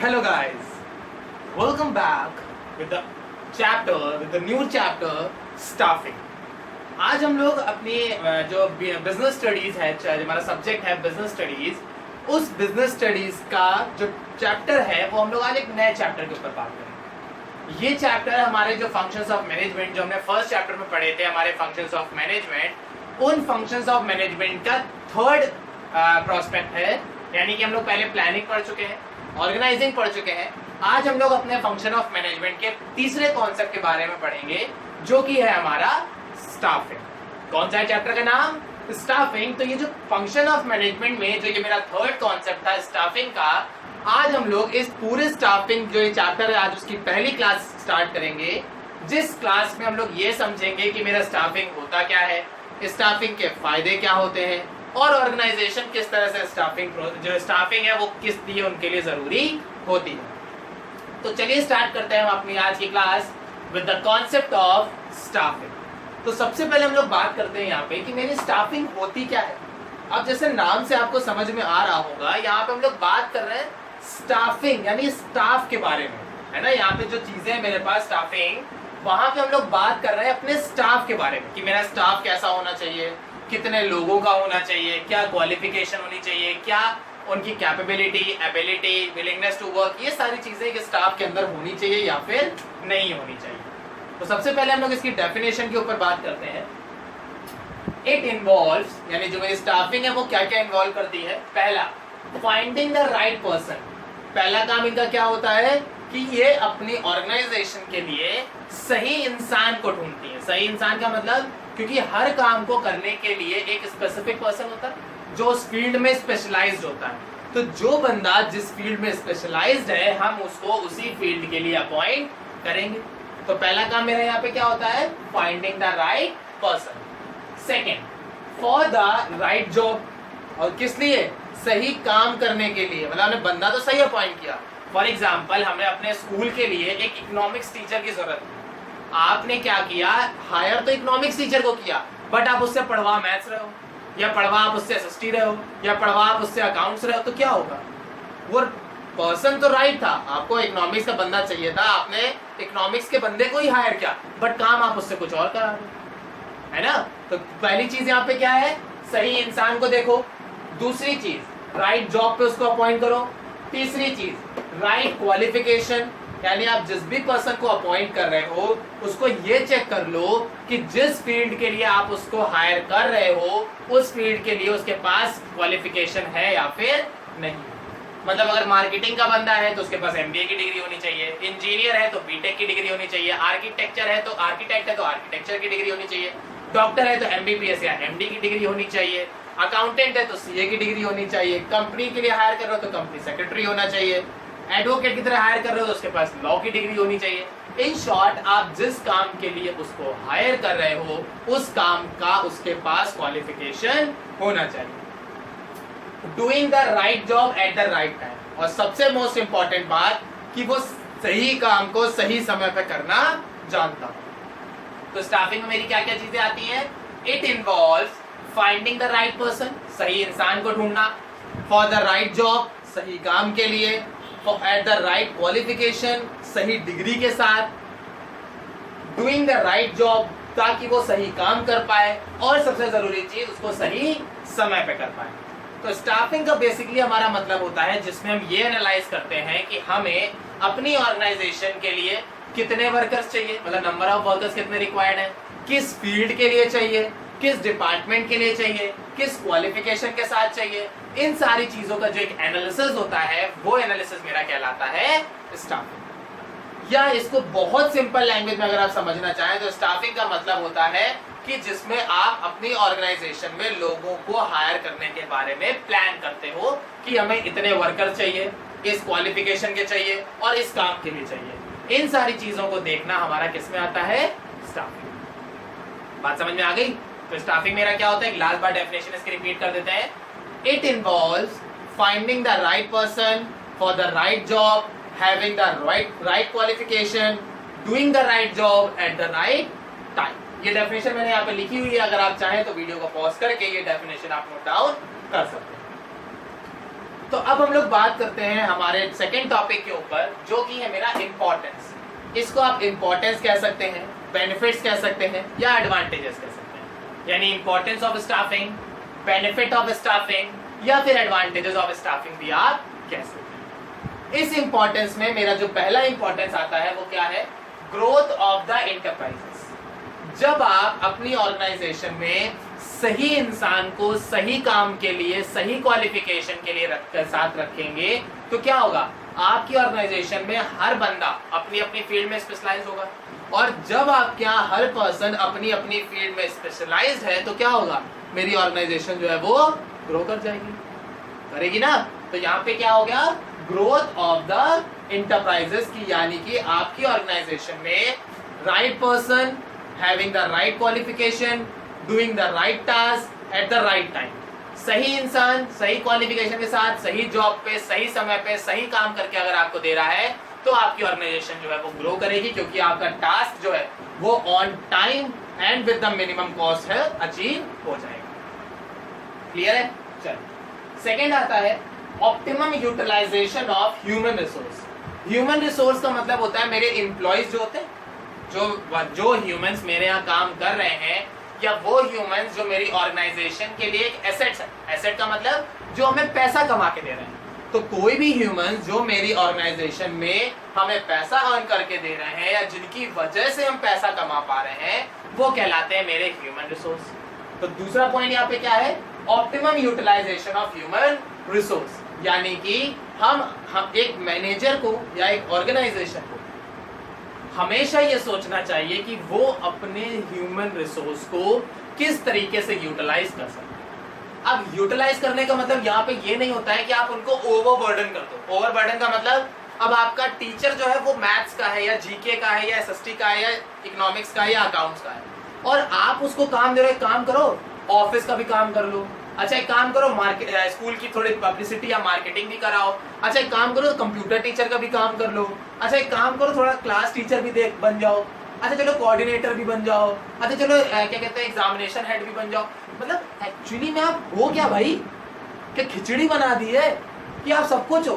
Hello guys, welcome back with the new chapter staffing. आज हम लोग अपनी जो बिजनेस स्टडीज है, हमारा सब्जेक्ट है बिजनेस स्टडीज, उस बिजनेस स्टडीज का जो चैप्टर है वो हम लोग आज एक नए चैप्टर के ऊपर बात करेंगे। ये चैप्टर हमारे जो फंक्शंस ऑफ मैनेजमेंट जो हमने फर्स्ट चैप्टर में पढ़े थे, हमारे फंक्शंस ऑफ मैनेजमेंट, उन फंक्शंस ऑफ मैनेजमेंट का थर्ड प्रोस्पेक्ट है। यानी कि हम लोग पहले प्लानिंग पढ़ चुके हैं, ऑर्गेनाइजिंग पढ़ चुके हैं। आज हम लोग अपने फंक्शन ऑफ मैनेजमेंट के तीसरे कॉन्सेप्ट के बारे में पढ़ेंगे, जो कि है हमारा स्टाफिंग। कौन सा है चैप्टर का नाम? स्टाफिंग। तो ये जो फंक्शन ऑफ मैनेजमेंट में जो ये मेरा थर्ड कॉन्सेप्ट था स्टाफिंग का, आज हम लोग इस पूरे स्टाफिंग जो ये चैप्टर है, आज उसकी पहली क्लास स्टार्ट करेंगे, जिस क्लास में हम लोग ये समझेंगे कि मेरा स्टाफिंग होता क्या है, स्टाफिंग के फायदे क्या होते हैं, और ऑर्गेनाइजेशन किस तरह से जो स्टाफिंग है वो किस लिए उनके लिए जरूरी होती है। तो चलिए स्टार्ट करते हैं हम अपनी आज की class with the concept of staffing. तो सबसे पहले हम लोग बात करते हैं यहाँ पे कि मेरी स्टाफिंग होती क्या है। अब जैसे नाम से आपको समझ में आ रहा होगा, यहाँ पे हम लोग बात कर रहे हैं स्टाफिंग यानी स्टाफ के बारे में, है ना। यहाँ पे जो चीजें हैं मेरे पास स्टाफिंग, वहां पे हम लोग बात कर रहे हैं अपने स्टाफ के बारे में कि मेरा स्टाफ कैसा होना चाहिए, कितने लोगों का होना चाहिए, क्या क्वालिफिकेशन होनी चाहिए, क्या उनकी capability, ability, willingness to work, ये सारी चीजें एक स्टाफ के अंदर होनी चाहिए या फिर नहीं होनी चाहिए। तो सबसे पहले हम लोग इसकी डेफिनेशन के ऊपर बात करते हैं। इट इन्वॉल्व्स, यानी जो मेरी स्टाफिंग है वो क्या क्या इन्वॉल्व करती है। पहला, फाइंडिंग द राइट पर्सन। पहला काम इनका क्या होता है कि ये अपनी ऑर्गेनाइजेशन के लिए सही इंसान को ढूंढती है। सही इंसान का मतलब, क्योंकि हर काम को करने के लिए एक स्पेसिफिक पर्सन होता है जो उस फील्ड में स्पेशलाइज्ड होता है। तो जो बंदा जिस फील्ड में स्पेशलाइज्ड है, हम उसको उसी फील्ड के लिए अपॉइंट करेंगे। तो पहला काम मेरा यहाँ पे क्या होता है? Finding the right person. Second, for the right job. और किस लिए? सही काम करने के लिए, मतलब हमने बंदा तो सही अपॉइंट किया। फॉर एग्जाम्पल, हमने अपने स्कूल के लिए एक इकोनॉमिक्स टीचर की जरूरत है। आपने क्या किया? हायर तो इकोनॉमिक्स टीचर को किया, बट आप उससे पढ़वा मैथ्स रहे हो, या पढ़वा आप उससे एसएसटी रहे हो, या पढ़वा आप उससे अकाउंट्स रहे हो, तो क्या होगा? वो पर्सन तो राइट था, आपको इकोनॉमिक्स का बंदा चाहिए था, आपने इकोनॉमिक्स के बंदे को ही हायर किया, बट काम आप उससे कुछ और करा रहे, है ना। तो पहली चीज यहाँ पे क्या है? सही इंसान को देखो। दूसरी चीज, राइट जॉब पे उसको अपॉइंट करो। तीसरी चीज, राइट क्वालिफिकेशन, यानी आप जिस भी पर्सन को अपॉइंट कर रहे हो उसको ये चेक कर लो कि जिस फील्ड के लिए आप उसको हायर कर रहे हो, उस फील्ड के लिए उसके पास क्वालिफिकेशन है या फिर नहीं। मतलब अगर मार्केटिंग का बंदा है तो उसके पास एमबीए की डिग्री होनी चाहिए, इंजीनियर है तो बीटेक की डिग्री होनी चाहिए, आर्किटेक्चर है तो आर्किटेक्चर की डिग्री होनी चाहिए, डॉक्टर है तो एमबीबीएस या एमडी की डिग्री होनी चाहिए, अकाउंटेंट है तो सीए की डिग्री होनी चाहिए, कंपनी के लिए हायर कर रहे हो तो कंपनी सेक्रेटरी होना चाहिए, एडवोकेट की तरह हायर कर रहे हो तो उसके पास लॉ की डिग्री होनी चाहिए। इन शॉर्ट, आप जिस काम के लिए उसको हायर कर रहे हो उस काम का उसके पास क्वालिफिकेशन होना चाहिए। Doing the right job at the right time, और सबसे मोस्ट इंपॉर्टेंट बात कि वो सही काम को सही समय पे करना जानता हो। तो स्टाफिंग में मेरी क्या क्या चीजें आती है? It involves finding the right person, सही इंसान को ढूंढना, फॉर द राइट जॉब, सही काम के लिए, एट द राइट क्वालिफिकेशन, सही डिग्री के साथ, डूइंग द राइट जॉब ताकि वो सही काम कर पाए, और सबसे जरूरी चीज उसको सही समय पे कर पाए। तो स्टाफिंग का बेसिकली हमारा मतलब होता है जिसमें हम ये एनालाइज करते हैं कि हमें अपनी ऑर्गेनाइजेशन के लिए कितने वर्कर्स चाहिए, मतलब नंबर ऑफ वर्कर्स कितने रिक्वायर्ड है, किस फील्ड के लिए चाहिए, किस डिपार्टमेंट के लिए चाहिए, किस क्वालिफिकेशन के साथ चाहिए। इन सारी चीजों का जो एक एनालिसिस होता है, वो एनालिसिस मेरा कहलाता है स्टाफिंग। या इसको बहुत सिंपल लैंग्वेज में अगर आप समझना चाहें तो स्टाफिंग का मतलब होता है कि जिसमें आप अपनी ऑर्गेनाइजेशन में लोगों को हायर करने के बारे में प्लान करते हो कि हमें इतने वर्कर चाहिए, इस क्वालिफिकेशन के चाहिए और इस काम के लिए चाहिए। इन सारी चीजों को देखना हमारा किसमें आता है? स्टाफिंग। बात समझ में आ गई? तो स्टाफिंग मेरा क्या होता है? लास्ट बार डेफिनेशन इसकी रिपीट कर देते हैं। It involves finding the right person for the right job, having the right qualification, doing the right job at the right time. ये डेफिनेशन मैंने यहाँ पे लिखी हुई है, अगर आप चाहें तो वीडियो को पॉज करके ये डेफिनेशन आप नोट डाउन कर सकते हैं। तो अब हम लोग बात करते हैं हमारे सेकेंड टॉपिक के ऊपर, जो कि है मेरा इंपॉर्टेंस। इसको आप इंपॉर्टेंस कह सकते हैं, बेनिफिट्स कह सकते हैं, या एडवांटेजेस कह सकते हैं। यानी importance of staffing, benefit of staffing, या फिर एडवांटेजेस ऑफ स्टाफिंग भी आप कह सकते हैं। इस इंपॉर्टेंस में मेरा जो पहला इंपॉर्टेंस आता है वो क्या है? Growth of the enterprises. जब आप अपनी ऑर्गेनाइजेशन में सही इंसान को सही काम के लिए, सही क्वालिफिकेशन के लिए साथ रखेंगे, तो क्या होगा? आपकी ऑर्गेनाइजेशन में हर बंदा अपनी अपनी फील्ड में स्पेशलाइज होगा। और जब आपके यहाँ हर पर्सन अपनी अपनी फील्ड में स्पेशलाइज्ड है, तो क्या होगा? मेरी ऑर्गेनाइजेशन जो है वो ग्रो कर जाएगी, करेगी ना। तो यहाँ पे क्या हो गया? ग्रोथ ऑफ द इंटरप्राइजेस की, यानी कि आपकी ऑर्गेनाइजेशन में right person having the right qualification, doing the right task at the right time. सही इंसान सही क्वालिफिकेशन के साथ सही जॉब पे सही समय पे सही काम करके अगर आपको दे रहा है, तो आपकी ऑर्गेनाइजेशन जो है वो ग्रो करेगी, क्योंकि आपका टास्क जो है वो on time and with the minimum cost है अचीव हो जाएगा। क्लियर है? चलो, सेकेंड आता है optimum utilization of human resource. Human resource का मतलब होता है मेरे एम्प्लॉयज जो होते हैं, जो ह्यूमंस मेरे यहाँ काम कर रहे हैं, या वो ह्यूमंस जो मेरी ऑर्गेनाइजेशन के लिए एक एसेट्स है। एसेट का मतलब जो हमें पैसा कमा के दे रहे हैं। तो कोई भी ह्यूमंस जो मेरी ऑर्गेनाइजेशन में हमें पैसा अर्न करके दे रहे हैं, या जिनकी वजह से हम पैसा कमा पा रहे हैं, वो कहलाते हैं मेरे ह्यूमन रिसोर्स। तो दूसरा पॉइंट यहाँ पे क्या है? Optimum utilization of human resource. यानी कि हम एक मैनेजर को या एक ऑर्गेनाइजेशन को हमेशा ये सोचना चाहिए कि वो अपने ह्यूमन रिसोर्स को किस तरीके से यूटिलाइज कर सकते हैं। अब यूटिलाइज करने का मतलब यहाँ पे ये नहीं होता है कि आप उनको ओवरबर्डन कर दो। ओवरबर्डन का मतलब अब आपका टीचर जो है वो मैथ्स का है, या जीके का है, या एसएसटी का है, या इकोनॉमिक्स का है, या अकाउंट्स का है, और आप उसको काम दे रहे हो, काम करो, ऑफिस का भी काम कर लो। अच्छा, एक काम करो, मार्केट स्कूल की थोड़ी पब्लिसिटी या मार्केटिंग भी कराओ। अच्छा, एक काम करो, कंप्यूटर टीचर का भी काम कर लो। अच्छा, एक काम करो, थोड़ा क्लास टीचर भी बन जाओ। अच्छा चलो, कोऑर्डिनेटर भी बन जाओ। अच्छा चलो, क्या कहते हैं, एग्जामिनेशन हेड भी बन जाओ। मतलब एक्चुअली में आप हो क्या भाई? क्या खिचड़ी बना दी है कि आप सब कुछ हो?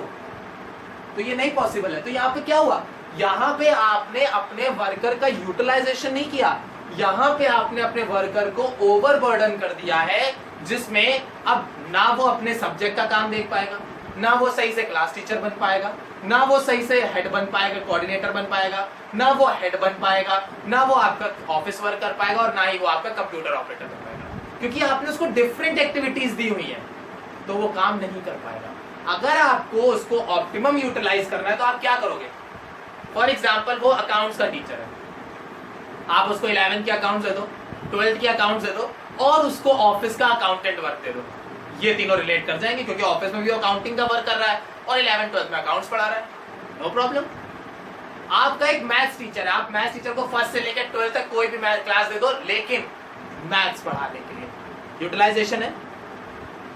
तो ये नहीं पॉसिबल है। तो यहाँ पे क्या हुआ? यहाँ पे आपने अपने वर्कर का यूटिलाइजेशन नहीं किया, यहाँ पे आपने अपने वर्कर को ओवरबर्डन कर दिया है, जिसमें अब ना वो अपने सब्जेक्ट का काम देख पाएगा, ना वो सही से क्लास टीचर बन पाएगा, ना वो सही से हेड बन पाएगा, कोऑर्डिनेटर बन पाएगा, ना वो हेड बन पाएगा, ना वो आपका ऑफिस वर्क कर पाएगा, और ना ही वो आपका कंप्यूटर ऑपरेटर बन पाएगा, क्योंकि आपने उसको डिफरेंट एक्टिविटीज दी हुई है, तो वो काम नहीं कर पाएगा। अगर आपको उसको ऑप्टिमम यूटिलाइज करना है, तो आप क्या करोगे? फॉर एग्जाम्पल, वो अकाउंट्स का टीचर है, आप उसको 11th के अकाउंट्स दे दो, 12th के अकाउंट्स दे दो, और उसको ऑफिस का अकाउंटेंट वर्क दे दो। ये तीनों रिलेट कर जाएंगे, क्योंकि ऑफिस में भी अकाउंटिंग का वर्क कर रहा है और 11th 12th में अकाउंट्स पढ़ा रहा है, नो प्रॉब्लम। आपका एक मैथ्स टीचर है, आप मैथ्स टीचर को 1st से लेकर 12th तक कोई भी मैथ क्लास दे दो, लेकिन मैथ्स पढ़ाने के लिए यूटिलाइजेशन है।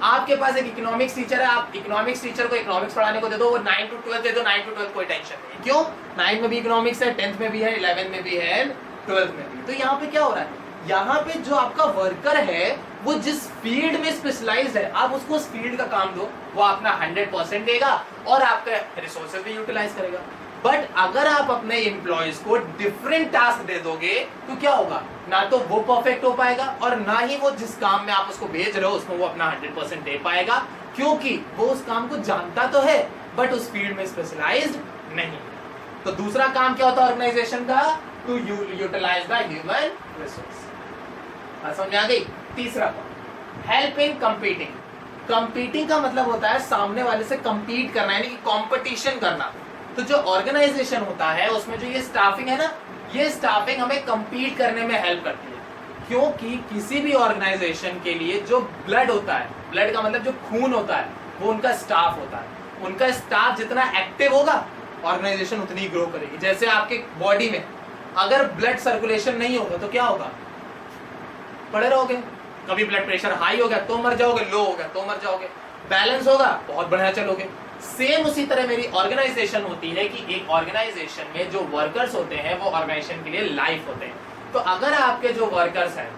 आपके पास एक इकोनॉमिक्स टीचर है, आप इकोनॉमिक्स टीचर को इकोनॉमिक्स पढ़ाने को दे दो, वो 9 to 12 दे दो, 9 to 12 कोई टेंशन नहीं। क्यों? 9 में भी इकोनॉमिक्स है, 10th में भी है, 11th में भी है, 12th में भी। तो यहाँ पे क्या हो रहा है? यहाँ पे जो आपका वर्कर है वो जिस फील्ड में स्पेशलाइज्ड है, आप उसको उस फील्ड का काम दो, वो अपना 100% देगा और आपका रिसोर्सेज भी यूटिलाइज करेगा। बट अगर आप अपने एम्प्लॉयज को डिफरेंट टास्क दे दोगे, तो क्या होगा? ना तो वो परफेक्ट हो पाएगा, और ना ही वो जिस काम में आप उसको भेज रहे हो उसमें वो अपना 100% दे पाएगा, क्योंकि वो उस काम को जानता तो है बट उस फील्ड में स्पेशलाइज्ड नहीं। तो दूसरा काम क्या होता है ऑर्गेनाइजेशन का? To utilize the human resource. समझ आ गई? तीसरा point, help in competing. Competing का मतलब होता है सामने वाले से कंपीट करना, यानी कि कंपटीशन करना। तो जो ऑर्गेनाइजेशन होता है उसमें जो ये स्टाफिंग है ना, ये स्टाफिंग हमें कंपीट करने में हेल्प करती है, क्योंकि किसी भी ऑर्गेनाइजेशन के लिए जो ब्लड होता है, ब्लड का मतलब जो खून होता है, वो उनका स्टाफ होता है। उनका स्टाफ जितना एक्टिव होगा, ऑर्गेनाइजेशन उतनी ग्रो करेगी। जैसे आपके बॉडी में अगर ब्लड सर्कुलेशन नहीं होगा तो क्या होगा? पड़े रहोगे। कभी ब्लड प्रेशर हाई हो गया तो मर जाओगे, लो हो गया तो मर जाओगे। बैलेंस होगा, बहुत बढ़िया चलोगे। सेम उसी तरह मेरी ऑर्गेनाइजेशन होती है कि एक ऑर्गेनाइजेशन में जो वर्कर्स होते हैं वो ऑर्गेनाइजेशन के लिए लाइफ होते हैं। तो अगर आपके जो वर्कर्स हैं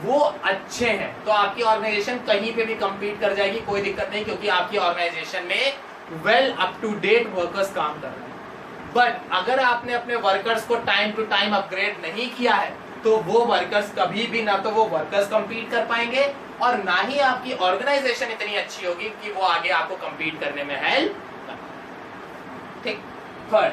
वो अच्छे हैं तो आपकी ऑर्गेनाइजेशन कहीं पे भी compete कर जाएगी, कोई दिक्कत नहीं, क्योंकि आपकी ऑर्गेनाइजेशन में well up to date workers काम कर रहे हैं। बट अगर आपने अपने वर्कर्स को टाइम टू टाइम अपग्रेड नहीं किया है तो वो वर्कर्स कभी भी ना तो वो वर्कर्स compete कर पाएंगे और ना ही आपकी ऑर्गेनाइजेशन इतनी अच्छी होगी कि वो आगे आपको compete करने में हेल्प कर। ठीक। Third,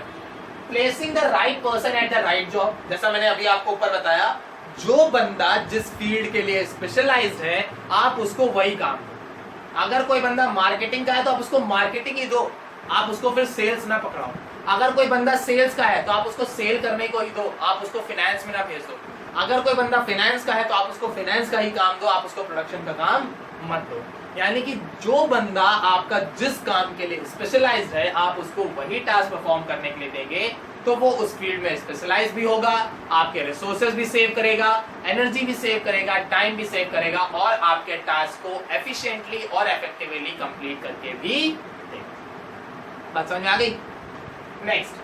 placing the right person at the right job. जैसा मैंने अभी आपको ऊपर बताया, जो बंदा जिस फील्ड के लिए स्पेशलाइज्ड है आप उसको वही काम दो। अगर कोई बंदा मार्केटिंग का है तो आप उसको मार्केटिंग ही दो, आप उसको फिर सेल्स ना पकड़ाओ। अगर कोई बंदा सेल्स का है तो आप उसको सेल करने को ही दो, आप उसको फाइनेंस में ना भेज दो। अगर कोई बंदा फाइनेंस का है तो आप उसको फाइनेंस का ही काम दो, आप उसको प्रोडक्शन का काम मत दो। यानी कि जो बंदा आपका जिस काम के लिए स्पेशलाइज्ड है आप उसको वही टास्क परफॉर्म करने के लिए देंगे तो वो उस फील्ड में स्पेशलाइज भी होगा, आपके रिसोर्सेज भी सेव करेगा, एनर्जी भी सेव करेगा, टाइम भी सेव करेगा और आपके टास्क को एफिशिएंटली और इफेक्टिवली कंप्लीट करके भी देगा। बात समझ में आ गई? Next,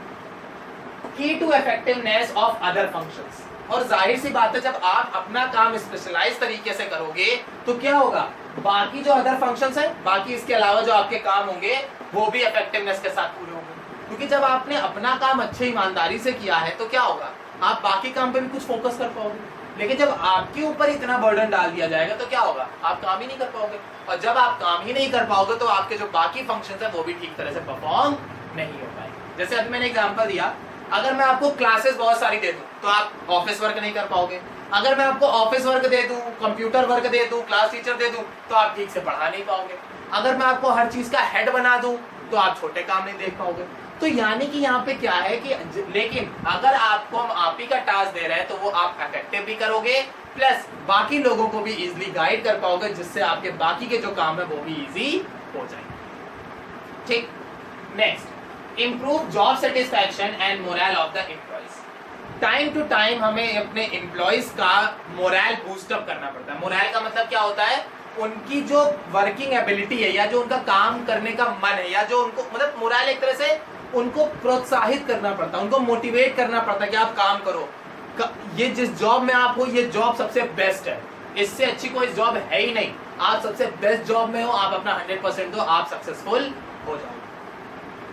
key to effectiveness of other functions. और जाहिर सी बात है जब आप अपना काम स्पेशलाइज तरीके से करोगे तो क्या होगा, बाकी जो अदर फंक्शंस हैं, बाकी इसके अलावा जो आपके काम होंगे वो भी इफेक्टिवनेस के साथ पूरे होंगे। क्योंकि जब आपने अपना काम अच्छे ईमानदारी से किया है तो क्या होगा, आप बाकी काम पे भी कुछ फोकस कर पाओगे। लेकिन जब आपके ऊपर इतना बर्डन डाल दिया जाएगा तो क्या होगा, आप काम ही नहीं कर पाओगे। और जब आप काम ही नहीं कर पाओगे तो आपके जो बाकी फंक्शंस हैं वो भी ठीक तरह से परफॉर्म नहीं हो पाएंगे। जैसे अभी मैंने एग्जांपल दिया, अगर मैं आपको क्लासेस बहुत सारी दे दूं तो आप ऑफिस वर्क नहीं कर पाओगे। अगर मैं आपको ऑफिस वर्क दे दूं, कंप्यूटर वर्क दे दूं, क्लास टीचर दे दूं तो आप ठीक से पढ़ा नहीं पाओगे। अगर मैं आपको हर चीज का हेड बना दूं तो आप छोटे काम नहीं देख पाओगे। तो यानी कि यहाँ पे क्या है कि लेकिन अगर आपको हम आप ही का टास्क दे रहे हैं तो वो आप इफेक्टिव भी करोगे प्लस बाकी लोगों को भी इजीली गाइड कर पाओगे, जिससे आपके बाकी के जो काम है वो भी इजी हो जाएंगे। ठीक। Next, improve job satisfaction and morale of the employees। Time to time हमें अपने एम्प्लॉइज का मोरल बूस्ट अप करना पड़ता है। मोरल का मतलब क्या होता है, उनकी जो वर्किंग एबिलिटी है या जो उनका काम करने का मन है या जो उनको मतलब मोरल एक तरह से उनको प्रोत्साहित करना पड़ता है, उनको मोटिवेट करना पड़ता है कि आप काम करो, ये जिस जॉब में आप हो ये जॉब सबसे बेस्ट है, इससे अच्छी कोई जॉब है ही नहीं, आप सबसे बेस्ट जॉब में हो, आप अपना 100% दो, आप सक्सेसफुल हो जाओ।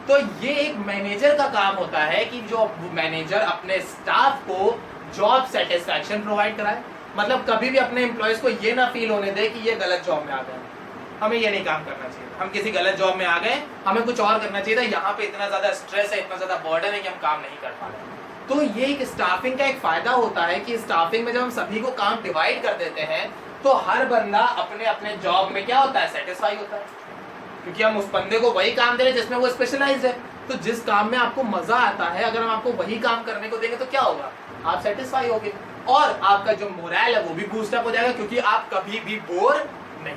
तो ये एक मैनेजर का काम होता है कि जो मैनेजर अपने स्टाफ को जॉब सेटिस्फैक्शन प्रोवाइड कराए। मतलब कभी भी अपने एम्प्लॉयज को ये ना फील होने दे कि ये गलत जॉब में आ गए, हमें ये नहीं काम करना चाहिए, हम किसी गलत जॉब में आ गए, हमें कुछ और करना चाहिए था, यहाँ पे इतना ज्यादा स्ट्रेस है, इतना ज्यादा बर्डन है कि हम काम नहीं कर पा रहे। तो ये एक स्टाफिंग का एक फायदा होता है कि स्टाफिंग में जब हम सभी को काम डिवाइड कर देते हैं तो हर बंदा अपने अपने जॉब में क्या होता है, सेटिस्फाई होता है, क्योंकि हम उस बंदे को वही काम दे रहे हैं जिसमें वो स्पेशलाइज है। तो जिस काम में आपको मजा आता है अगर हम आपको वही काम करने को देंगे तो क्या होगा, आप सेटिस्फाई होगे और आपका जो मोरल है वो भी बूस्ट अप हो जाएगा, क्योंकि आप कभी भी बोर नहीं।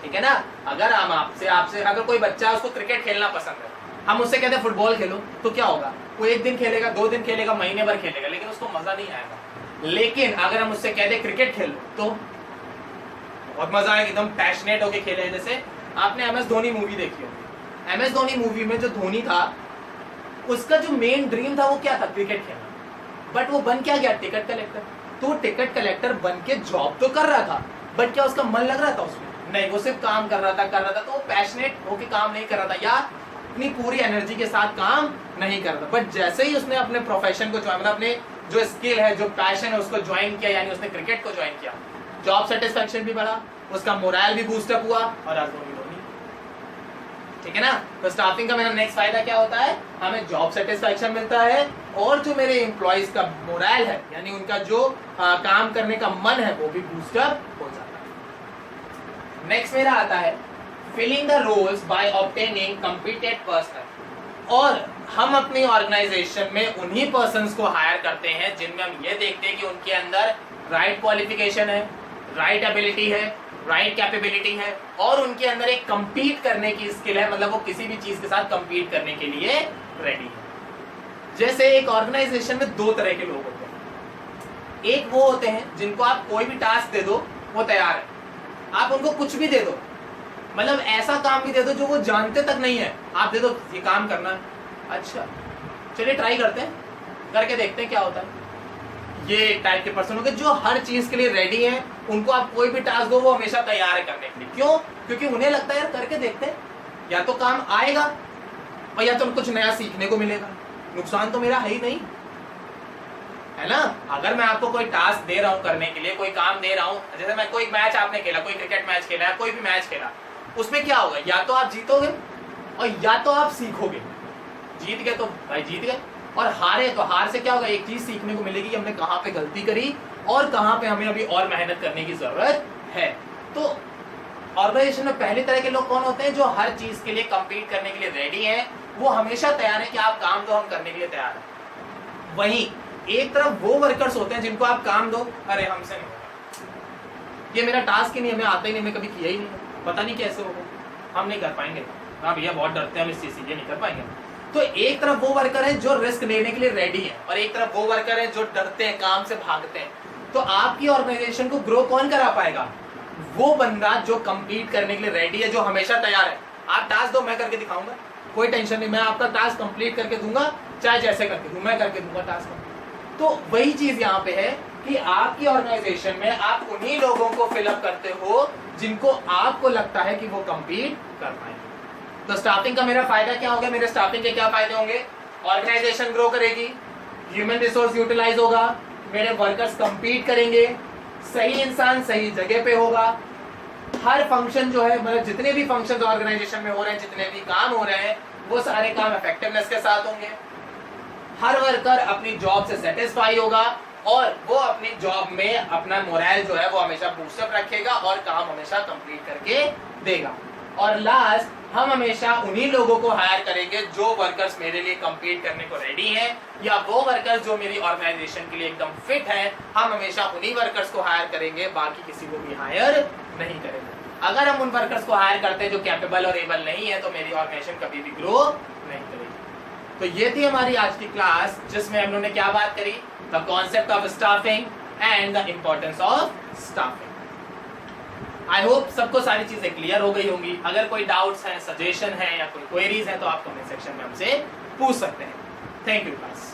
ठीक है ना। अगर हम आपसे अगर कोई बच्चा है उसको क्रिकेट खेलना पसंद है, हम उससे कहते हैं फुटबॉल खेलो, तो क्या होगा, वो 1 दिन खेलेगा, 2 दिन खेलेगा, महीने भर खेलेगा, लेकिन उसको मजा नहीं आएगा। लेकिन अगर हम उससे कहते हैं क्रिकेट खेलो तो बहुत मजा आएगा, एकदम पैशनेट होके खेले। जैसे आपने MS धोनी मूवी देखी होगी, MS धोनी मूवी में जो धोनी था उसका जो मेन ड्रीम था वो क्या था, क्रिकेट खेलना। बट वो बन क्या गया, टिकट कलेक्टर। तो टिकट कलेक्टर बन के जॉब तो कर रहा था बट क्या उसका मन लग रहा था उसमें, नहीं, वो सिर्फ काम कर रहा था तो वो पैशनेट होके काम नहीं कर रहा था या अपनी पूरी एनर्जी के साथ काम नहीं कर रहा था। बट जैसे ही उसने अपने प्रोफेशन को ज्वाइन, मतलब अपने जो स्किल है, जो पैशन है उसको ज्वाइन किया, यानी उसने क्रिकेट को ज्वाइन किया, जॉब सेटिस्फैक्शन भी बढ़ा, उसका मोरल भी बूस्टअप हुआ और आज धोनी। ठीक है ना। तो स्टाफिंग का मेरा नेक्स्ट फायदा क्या होता है, हमें जॉब सेटिस्फैक्शन मिलता है और जो मेरे एम्प्लॉइज का मोरल है यानी उनका जो काम करने का मन है वो भी बूस्टअप हो जाता है। नेक्स्ट मेरा आता है filling the roles by obtaining competent person. और हम अपनी ऑर्गेनाइजेशन में उन्हीं पर्सन्स को हायर करते हैं जिनमें हम ये देखते हैं कि उनके अंदर राइट क्वालिफिकेशन है, राइट एबिलिटी है, राइट कैपेबिलिटी है और उनके अंदर एक कंपीट करने की स्किल है, मतलब वो किसी भी चीज के साथ कंपीट करने के लिए रेडी है। जैसे एक ऑर्गेनाइजेशन में 2 तरह के लोग होते हैं, एक वो होते हैं जिनको आप कोई भी टास्क दे दो वो तैयार है, आप उनको कुछ भी दे दो, मतलब ऐसा काम भी दे दो जो वो जानते तक नहीं है, आप दे दो ये काम करना है, अच्छा चलिए ट्राई करते हैं, करके देखते हैं क्या होता है। ये टाइप के पर्सन होंगे जो हर चीज के लिए रेडी हैं। उनको आप कोई भी टास्क दो वो हमेशा तैयार है करने के लिए। क्यों? क्योंकि उन्हें लगता है यार करके देखते हैं, या तो काम आएगा और या तो कुछ नया सीखने को मिलेगा, नुकसान तो मेरा है ही नहीं, है ना। अगर मैं आपको कोई टास्क दे रहा हूं करने के लिए, कोई काम दे रहा हूं, जैसे मैं कोई मैच आपने खेला, कोई क्रिकेट मैच खेला, कोई भी मैच खेला, उसमें क्या होगा, या तो आप जीतोगे और या तो आप सीखोगे। जीत गए तो भाई जीत गए, और हारे तो हार से क्या होगा, एक चीज सीखने को मिलेगी कि हमने कहाँ पे गलती करी और कहाँ पे हमें अभी और मेहनत करने की जरूरत है। तो ऑर्गेनाइजेशन में पहले तरह के लोग कौन होते हैं, जो हर चीज के लिए कम्पीट करने के लिए रेडी हैं, वो हमेशा तैयार है कि आप काम दो हम करने के लिए तैयार हैं। वहीं एक तरफ वो वर्कर्स होते हैं जिनको आप काम दो, अरे हमसे नहीं होगा, ये मेरा टास्क ही नहीं, हमें आता ही नहीं, मैं कभी किया ही नहीं, पता नहीं कैसे होगा, हम नहीं कर पाएंगे, हाँ भैया बहुत डरते हैं हम इस चीज से, ये नहीं कर पाएंगे। तो एक तरफ वो वर्कर है जो रिस्क लेने के लिए रेडी है, और एक तरफ वो वर्कर है जो डरते हैं, काम से भागते हैं। तो आपकी ऑर्गेनाइजेशन को ग्रो कौन करा पाएगा, वो बंदा जो कंपीट करने के लिए रेडी है, जो हमेशा तैयार है। आप टास्क दो मैं करके दिखाऊंगा, कोई टेंशन नहीं, मैं आपका टास्क कंप्लीट करके दूंगा, चाहे जैसे करके दूं, मैं करके दूंगा टास्क। तो वही चीज यहाँ पे है कि आपकी ऑर्गेनाइजेशन में आप उन्हीं लोगों को फिलअप करते हो जिनको आपको लगता है कि वो कंपीट कर पाएंगे। तो स्टाफिंग का मेरा फायदा क्या होगा, मेरे स्टाफिंग के क्या फायदे होंगे, ऑर्गेनाइजेशन ग्रो करेगी, ह्यूमन रिसोर्स यूटिलाइज होगा, मेरे वर्कर्स कंपीट करेंगे, सही इंसान सही जगह पे होगा, हर फंक्शन जो है, मतलब जितने भी फंक्शन ऑर्गेनाइजेशन में हो रहे हैं, जितने भी काम हो रहे हैं, वो सारे काम इफेक्टिवनेस के साथ होंगे, हर वर्कर अपनी जॉब से सेटिस्फाई होगा और वो अपनी जॉब में अपना मोरल जो है वो हमेशा बूस्टअप रखेगा और काम हमेशा कंप्लीट करके देगा। और लास्ट, हम हमेशा उन्हीं लोगों को हायर करेंगे जो वर्कर्स मेरे लिए कंपीट करने को रेडी हैं, या वो वर्कर्स जो मेरी ऑर्गेनाइजेशन के लिए एकदम फिट हैं, हम हमेशा उन्हीं वर्कर्स को हायर करेंगे, बाकी किसी को भी हायर नहीं करेंगे। अगर हम उन वर्कर्स को हायर करते हैं जो कैपेबल और एबल नहीं है, तो मेरी ऑर्गेनाइजेशन कभी भी ग्रो नहीं करेगी। तो ये थी हमारी आज की क्लास, जिसमें हम लोगों ने क्या बात करी, the concept of staffing and the importance of staffing. I hope सबको सारी चीजें क्लियर हो गई होंगी। अगर कोई डाउट्स हैं, सजेशन है या कोई क्वेरीज है, तो आप कमेंट सेक्शन में हमसे पूछ सकते हैं। Thank you class.